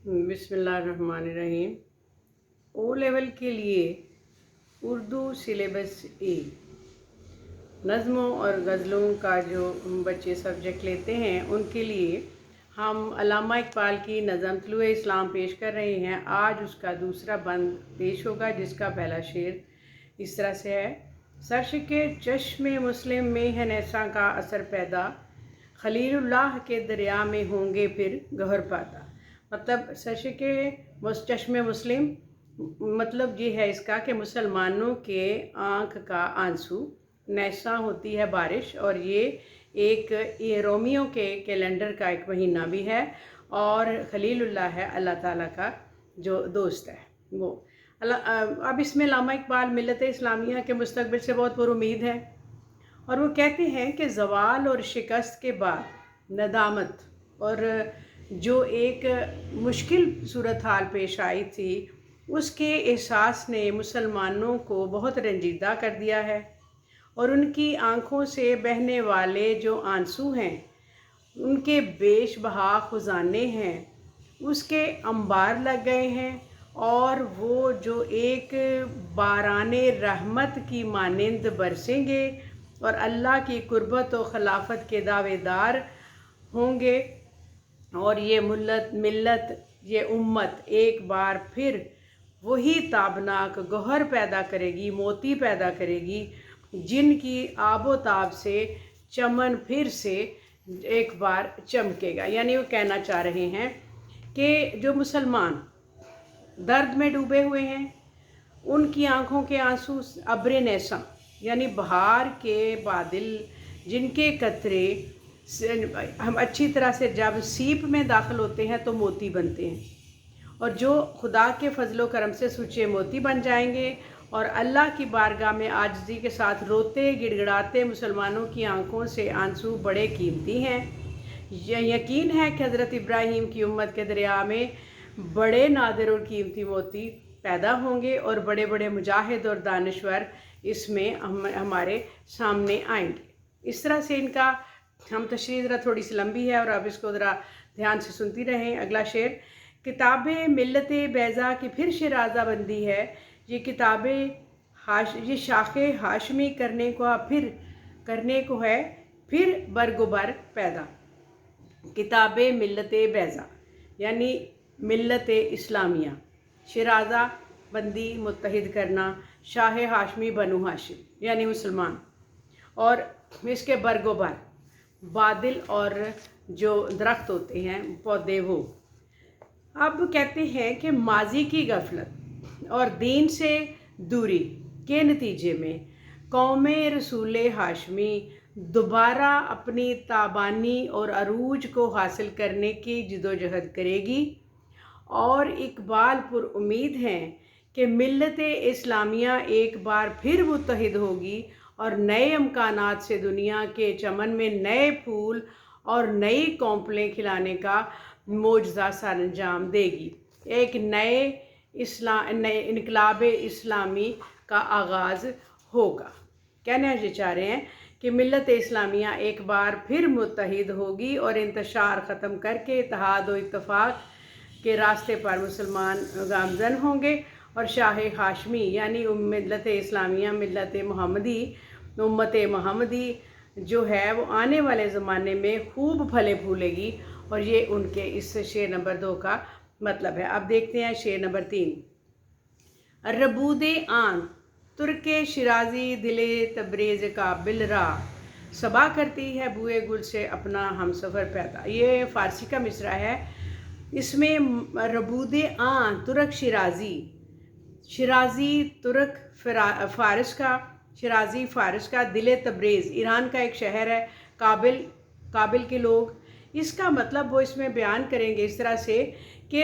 बिस्मिल्लाहिर्रहमानिर्रहीम। O level के लिए उर्दू सिलेबस ए नज़्मों और गज़लों का जो बच्चे सब्जेक्ट लेते हैं उनके लिए हम अल्लामा इकबाल की नज़म तुलुए इस्लाम पेश कर रहे हैं। आज उसका दूसरा बंद पेश होगा जिसका पहला शेर इस तरह से है। सर्श के चश्मे मुस्लिम में है नेसा का असर पैदा, खलीलुल्लाह के दरिया में होंगे फिर गहर पाता। मतलब सर्श के चश्मे मुस्लिम मतलब ये है इसका कि मुसलमानों के आँख का आंसू, नैसा होती है बारिश, और ये रोमियो के कैलेंडर का एक महीना भी है, और खलीलुल्लाह है अल्लाह ताला का जो दोस्त है वो। अब इसमें अल्लामा इकबाल मिल्लत इस्लामिया के मुस्तकबिल से बहुत पुरुमीद है, और वो कहते हैं कि ज़वाल और शिकस्त के बाद नदामत और जो एक मुश्किल सूरत हाल पेश आई थी उसके एहसास ने मुसलमानों को बहुत रंजीदा कर दिया है, और उनकी आँखों से बहने वाले जो आंसू हैं, उनके बेश बहा खुजाने हैं, उसके अंबार लग गए हैं, और वो जो एक बाराने रहमत की मानिंद बरसेंगे और अल्लाह की कुर्बत और खिलाफत के दावेदार होंगे, और ये मिल्लत ये उम्मत एक बार फिर वही ताबनाक गौहर पैदा करेगी, मोती पैदा करेगी, जिनकी आबो ताब से चमन फिर से एक बार चमकेगा। यानी वो कहना चाह रहे हैं कि जो मुसलमान दर्द में डूबे हुए हैं उनकी आँखों के आंसू अब्र नेसा यानी बहार के बादल जिनके कतरे हम अच्छी तरह से जब सीप में दाखिल होते हैं तो मोती बनते हैं, और जो खुदा के फजलो करम से सुचे मोती बन जाएंगे, और अल्लाह की बारगाह में आजिज़ी के साथ रोते गिड़गिड़ाते मुसलमानों की आंखों से आंसू बड़े कीमती हैं। यकीन है कि हज़रत इब्राहीम की उम्मत के दरिया में बड़े नादिर और कीमती मोती पैदा होंगे, और बड़े बड़े मुजाहिद और दानश्वर इसमें हमारे सामने आएंगे। इस तरह से इनका हम तशरीह ज़रा थोड़ी सी लंबी है, और अब इसको ज़रा ध्यान से सुनती रहें। अगला शेर, किताबें मिल्लत बैज़ा की फिर शराज़ा बंदी है, ये किताबें ये शाखे हाशमी करने को है फिर बरगुबर पैदा। किताबें मिल्लत बैज़ा यानी मिल्लत इस्लामिया, शराज़ा बंदी मुत्तहिद करना, शाह हाशमी बनु हाशिम यानी मुसलमान, और इसके बरगुबर बादल और जो दरख्त होते हैं पौधे वो। अब कहते हैं कि माजी की गफलत और दीन से दूरी के नतीजे में कौम रसूल हाशमी दोबारा अपनी ताबानी और अरूज को हासिल करने की जदोजहद करेगी, और इकबाल पुर उम्मीद हैं कि मिल्लत इस्लामिया एक बार फिर मुत्तहिद होगी और नए इम्कानात से दुनिया के चमन में नए फूल और नई कौंपलें खिलाने का मोजज़ा सरअंजाम देगी। एक नए इनकलाब इस्लामी का आगाज़ होगा। कहना ये चाह रहे हैं कि मिल्लत इस्लामिया एक बार फिर मुत्तहिद होगी और इंतशार ख़त्म करके इत्तेहाद और इत्तफ़ाक़ के रास्ते पर मुसलमान गामज़न होंगे, और शाह हाशमी यानी मिल्लत इस्लामिया मिल्लत मोहम्मदी उम्मत मोहम्मदी जो है वो आने वाले ज़माने में खूब फले फूलेगी, और ये उनके इस शेर नंबर 2 का मतलब है। अब देखते हैं शेर नंबर 3। रबूदे आन तुर्के शिराजी दिले तब्रेज़ का बिलरा, सबा करती है बुए गुल से अपना हम सफ़र पैदा। ये फ़ारसी का मिसरा है। इसमें रबूदे आन तुर्क शिराजी तुर्क फ़ारस का, शिराजी फ़ारस का, दिले तब्रेज़ ईरान का एक शहर है, काबिल के लोग। इसका मतलब वो इसमें बयान करेंगे इस तरह से कि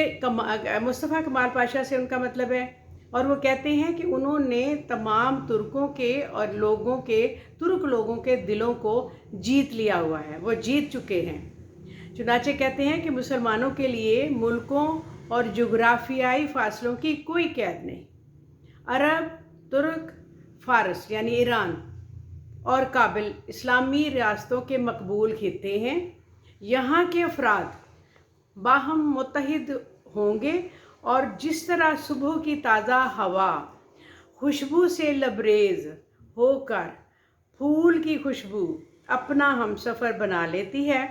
मुस्तफ़ा कमाल पाशा से उनका मतलब है, और वो कहते हैं कि उन्होंने तमाम तुर्कों के और तुर्क लोगों के दिलों को जीत लिया हुआ है, वो जीत चुके हैं। चुनाचे कहते हैं कि मुसलमानों के लिए मुल्कों और जोग्राफियाई फासलों की कोई कैद नहीं। अरब, तुर्क, फ़ारस यानी ईरान और काबिल इस्लामी रियासतों के मकबूल खित्ते हैं। यहाँ के अफराद बाहम मुत्तहिद होंगे और जिस तरह सुबह की ताज़ा हवा खुशबू से लबरेज होकर फूल की खुशबू अपना हमसफ़र बना लेती है,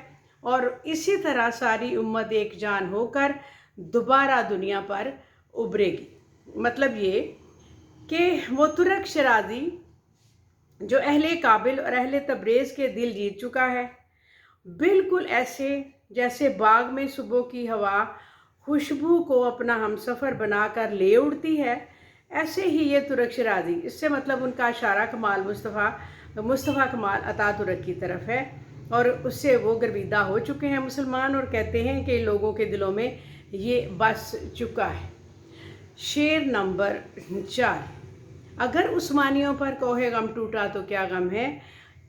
और इसी तरह सारी उम्मत एक जान होकर दोबारा दुनिया पर उभरेगी। मतलब ये कि वो तुरक शराजी जो अहले काबिल और अहले तबरेज़ के दिल जीत चुका है, बिल्कुल ऐसे जैसे बाग में सुबह की हवा खुशबू को अपना हमसफ़र बनाकर ले उड़ती है, ऐसे ही ये तुरक शराजी, इससे मतलब उनका इशारा कमाल मुस्तफ़ा कमाल अतातुर्क की तरफ है, और उससे वो गर्विदा हो चुके हैं मुसलमान, और कहते हैं कि लोगों के दिलों में ये बस चुका है। शेर नंबर 4। अगर उस्मानियों पर कोहे गम टूटा तो क्या गम है,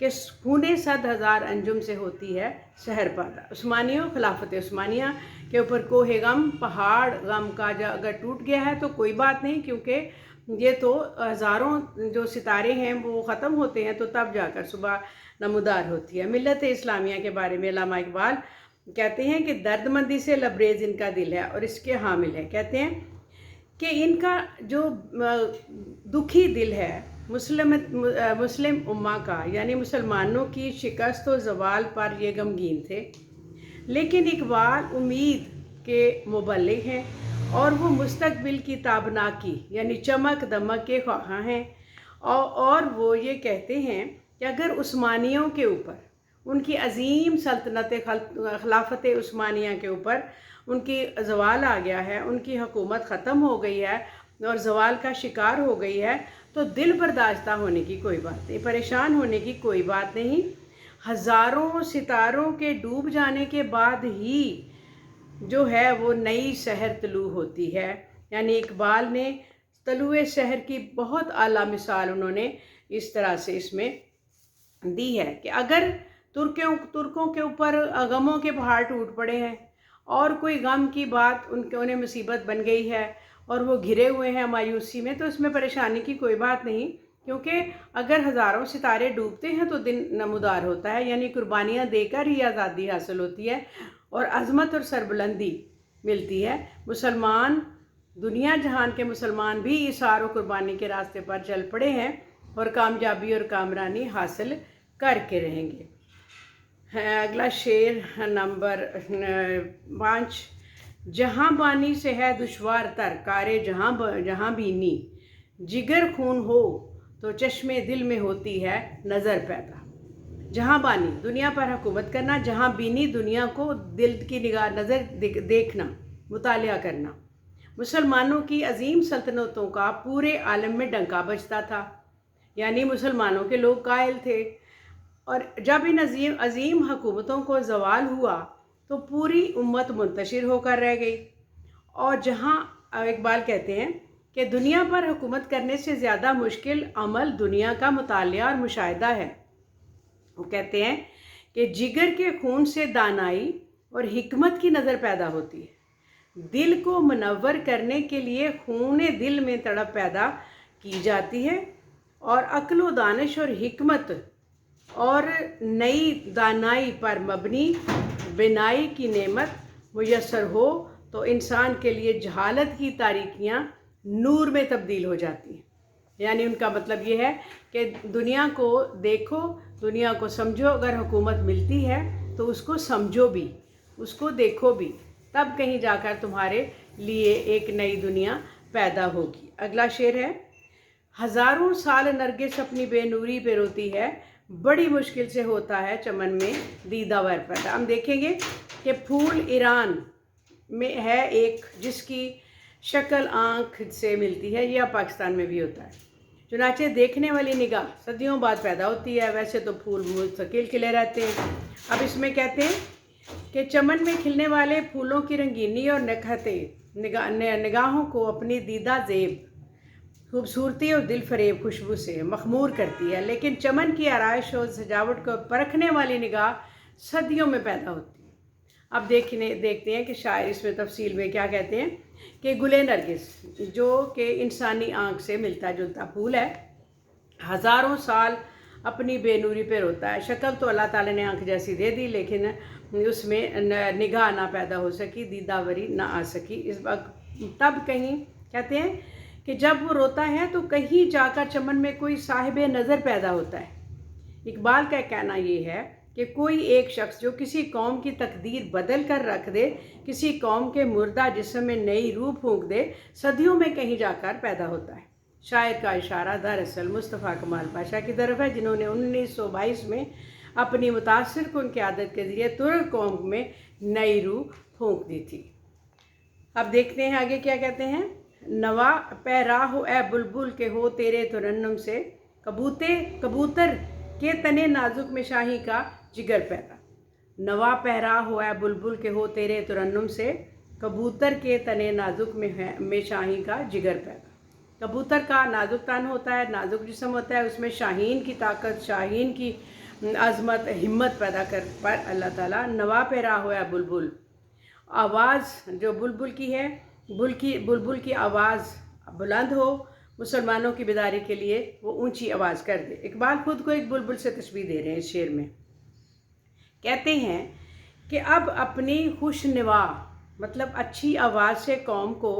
कि खूने 100,000 अंजुम से होती है शहर पैदा। उस्मानियों खिलाफत उस्मानिया के ऊपर कोहे गम, पहाड़ गम का अगर टूट गया है तो कोई बात नहीं, क्योंकि ये तो हज़ारों जो सितारे हैं वो ख़त्म होते हैं तो तब जाकर सुबह नमूदार होती है। मिल्लत इस्लामिया के बारे में अल्लामा इकबाल कहते हैं कि दर्दमंदी से लबरेज इनका दिल है और इसके हामिल है। कहते हैं कि इनका जो दुखी दिल है मुस्लिम उम्मा का, यानी मुसलमानों की शिकस्त व ज़वाल पर ये गमगीन थे। लेकिन इकबाल उम्मीद के मुबल्लिग हैं और वो मुस्तकबिल की ताबनाकी यानी चमक दमक के ख्वाहां हैं, और वो ये कहते हैं कि अगर उस्मानियों के ऊपर, उनकी अजीम सल्तनत खिलाफत उस्मानिया के ऊपर उनकी ज़वाल आ गया है, उनकी हुकूमत ख़त्म हो गई है और ज़वाल का शिकार हो गई है, तो दिल बर्दाश्ता होने की कोई बात नहीं, परेशान होने की कोई बात नहीं। हज़ारों सितारों के डूब जाने के बाद ही जो है वो नई शहर तलू होती है। यानी इकबाल ने तलुए शहर की बहुत आला मिसाल उन्होंने इस तरह से इसमें दी है कि अगर तुर्कों के ऊपर गमों के पहाड़ टूट पड़े हैं और कोई गम की बात उन्हें मुसीबत बन गई है और वो घिरे हुए हैं मायूसी में, तो इसमें परेशानी की कोई बात नहीं, क्योंकि अगर हज़ारों सितारे डूबते हैं तो दिन नमूदार होता है। यानी कुर्बानियाँ देकर ही आज़ादी हासिल होती है और अज़मत और सरबुलंदी मिलती है। मुसलमान, दुनिया जहान के मुसलमान भी इसार और कुर्बानी के रास्ते पर चल पड़े हैं और कामयाबी और कामरानी हासिल करके रहेंगे। अगला शेर नंबर 5। जहाँ बानी से है दुश्वार तर कारे जहाँ बीनी, जिगर खून हो तो चश्मे दिल में होती है नज़र पैदा। जहाँ बानी दुनिया पर हुकूमत करना, जहाँ बीनी दुनिया को दिल की निगाह नज़र देखना, मुतालिया करना। मुसलमानों की अजीम सल्तनतों का पूरे आलम में डंका बजता था, यानी मुसलमानों के लोग कायल थे, और जब इन अजीम हुकूमतों को ज़वाल हुआ तो पूरी उम्मत मुंतशिर होकर रह गई। और जहाँ इकबाल कहते हैं कि दुनिया पर हुकूमत करने से ज़्यादा मुश्किल अमल दुनिया का मुतालिया और मुशाहिदा है। वो कहते हैं कि जिगर के खून से दानाई और हिकमत की नज़र पैदा होती है। दिल को मुनव्वर करने के लिए खून दिल में तड़प पैदा की जाती है, और अक्ल व दानिश और हिकमत और नई दानाई पर मबनी बिनाई की नेमत मुयस्सर हो तो इंसान के लिए जहालत की तारीकियाँ नूर में तब्दील हो जाती हैं। यानी उनका मतलब ये है कि दुनिया को देखो, दुनिया को समझो, अगर हुकूमत मिलती है तो उसको समझो भी, उसको देखो भी, तब कहीं जाकर तुम्हारे लिए एक नई दुनिया पैदा होगी। अगला शेर है, हज़ारों साल नरगिस अपनी बेनूरी पे रोती है, बड़ी मुश्किल से होता है चमन में दीदावर पैदा। हम देखेंगे कि फूल ईरान में है एक जिसकी शक्ल आँख से मिलती है, यह पाकिस्तान में भी होता है। चुनाचे देखने वाली निगाह सदियों बाद पैदा होती है। वैसे तो फूल मुस्तकिल खिले रहते हैं। अब इसमें कहते हैं कि चमन में खिलने वाले फूलों की रंगीनी और नखहतें निगाहों को अपनी दीदा ज़ेब, खूबसूरती और दिल फरेब खुशबू से मखमूर करती है, लेकिन चमन की आराइश और सजावट को परखने वाली निगाह सदियों में पैदा होती है। अब देखते हैं कि शायर इसमें तफसील में क्या कहते हैं कि गुले नरगिस जो कि इंसानी आँख से मिलता जुलता फूल है, हज़ारों साल अपनी बेनूरी पे रोता है। शक्ल तो अल्लाह ताला ने आँख जैसी दे दी, लेकिन उसमें निगाह ना पैदा हो सकी, दीदावरी ना आ सकी। इस वक्त तब कहीं कहते हैं कि जब वो रोता है तो कहीं जाकर चमन में कोई साहिब नज़र पैदा होता है। इकबाल का कहना ये है कि कोई एक शख्स जो किसी कौम की तकदीर बदल कर रख दे, किसी कौम के मुर्दा जिस्म में नई रूह फूंक दे, सदियों में कहीं जाकर पैदा होता है। शायर का इशारा दरअसल मुस्तफ़ा कमाल पाशा की तरफ है, जिन्होंने 1922 में अपनी मुतासिर कुन क़यादत के ज़रिए तुर्क कौम में नई रूह फूंक दी थी। अब देखते हैं आगे क्या कहते हैं। नवा पैरा हो ए बुलबुल के हो तेरे तुरन्नुम से, कबूतर के तने नाजुक में शाही का जिगर पैदा। नवा पहरा हो ए बुलबुल के हो तेरे तुरन्नुम से, कबूतर के तने नाजुक में शाही का जिगर पैदा। कबूतर का नाजुक तन होता है, नाजुक जिस्म होता है, उसमें शाहीन की ताकत, शाहीन की अज़मत, हिम्मत पैदा कर पर अल्लाह ताला नवा पैरा हो ए बुलबुल, आवाज़ जो बुलबुल की है, बुलबुल की आवाज़ बुलंद हो, मुसलमानों की बेदारी के लिए वो ऊंची आवाज़ कर दे। इकबाल खुद को एक बुलबुल से तशबीह दे रहे हैं इस शेर में। कहते हैं कि अब अपनी खुशनवा मतलब अच्छी आवाज़ से कौम को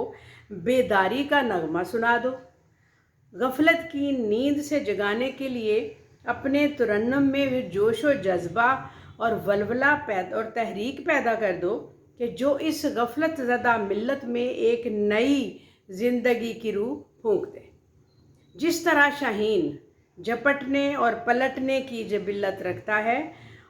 बेदारी का नगमा सुना दो। गफलत की नींद से जगाने के लिए अपने तुरन्नम में जोश व जज्बा और वलवला पैदा और तहरीक पैदा कर दो कि जो इस गफलत ज़दा मिल्लत में एक नई ज़िंदगी की रूह फूंक दे। जिस तरह शाहीन झपटने और पलटने की जबिल्लत रखता है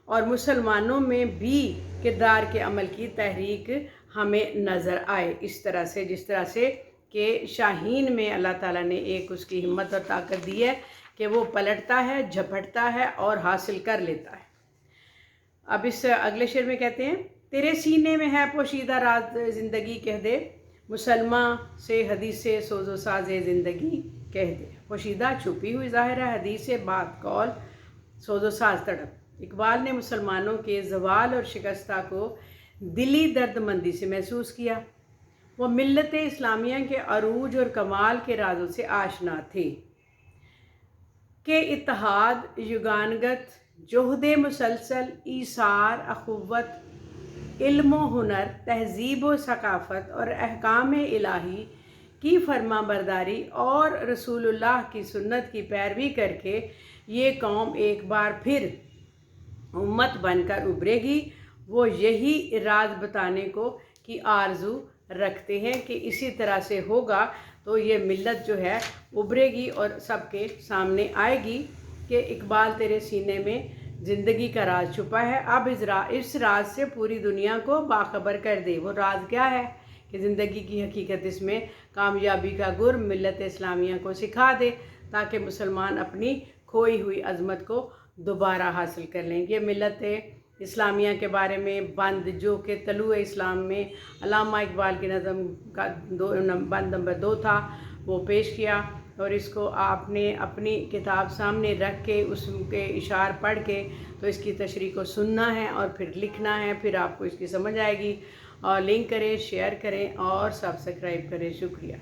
और मुसलमानों में भी किरदार के अमल की तहरीक हमें नज़र आए, इस तरह से जिस तरह से कि शाहीन में अल्लाह ताला ने एक उसकी हिम्मत और ताकत दी है कि वो पलटता है, झपटता है और हासिल कर लेता है। अब इस अगले शेर में कहते हैं, तेरे सीने में है पोशीदा राज ज़िंदगी कह दे, मुसलमा से हदीसे सोजो साजे ज़िंदगी कह दे। पोशीदा छुपी हुई ज़ाहिर है, हदीस बात कौल सोजो साज तड़प। इकबाल ने मुसलमानों के ज़वाल और शिकस्ता को दिली दर्दमंदी से महसूस किया। वो मिल्लत इस्लामिया के अरूज और कमाल के राजों से आशना थे कि इत्तेहाद, युगानगत, जोहदे मुसलसल, ईसार, अखुव्वत, इल्म व हुनर, तहजीब व सकाफ़त और अहकाम इलाही की फरमा बरदारी और रसूलुल्लाह की सुन्नत की पैरवी करके ये कौम एक बार फिर उम्मत बनकर उभरेगी। वो यही राज बताने को की आरज़ू रखते हैं कि इसी तरह से होगा तो ये मिल्लत जो है उभरेगी और सबके सामने आएगी कि इकबाल तेरे सीने में ज़िंदगी का राज छुपा है। अब इस राज से पूरी दुनिया को बाखबर कर दे। वो राज क्या है कि ज़िंदगी की हकीकत इसमें कामयाबी का गुर मिल्लत इस्लामिया को सिखा दे ताकि मुसलमान अपनी खोई हुई अज़मत को दोबारा हासिल कर लेंगे। मिल्लत इस्लामिया के बारे में बंद जो कि तलुए इस्लाम में अल्लामा इकबाल की नज़म का बंद नंबर 2 था, वो पेश किया और इसको आपने अपनी किताब सामने रख के उसके इशार पढ़ के तो इसकी तशरीह को सुनना है और फिर लिखना है, फिर आपको इसकी समझ आएगी। और लिंक करें, शेयर करें और सब्सक्राइब करें। शुक्रिया।